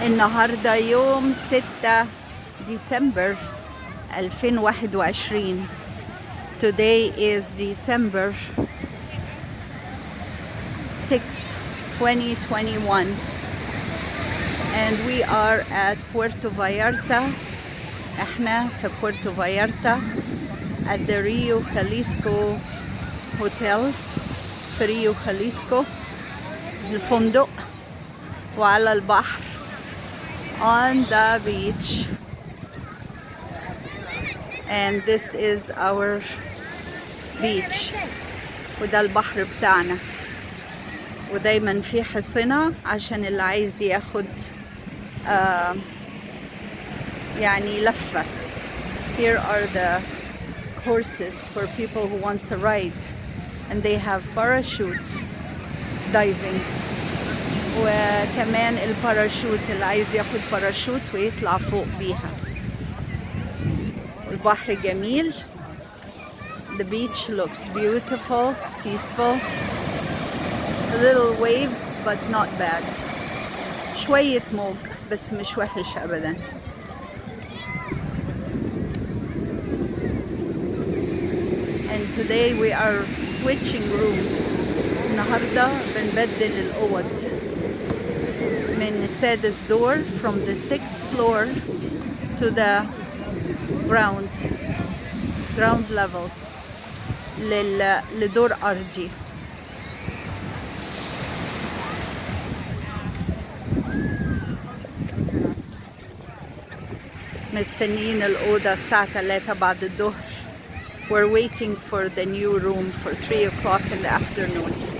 النهاردة يوم 6 ديسمبر 2021. Today is December 6, 2021. And we are at Puerto Vallarta. احنا في Puerto Vallarta at the Riu Jalisco Hotel في ريو جاليسكو الفندق وعلى البحر on the beach. And this is our beach وده البحر بتاعنا، ودايما في حصنة عشان اللي عايز ياخد يعني لفة. Here are the horses for people who wants to ride, and they have parachutes diving. وكمان الباراشوت اللي عايز ياخد باراشوت ويطلع فوق بيها. البحر جميل. The beach looks beautiful, peaceful. A little waves but not bad. شوية موج بس مش وحش أبدا. And today we are switching rooms. النهاردة بنبدل الأوض من السادس دور from the 6th floor to the ground level لدور أرضي. مستنيين الأوضة الساعة 3 بعد الظهر. We're waiting for the new room for 3 o'clock in the afternoon.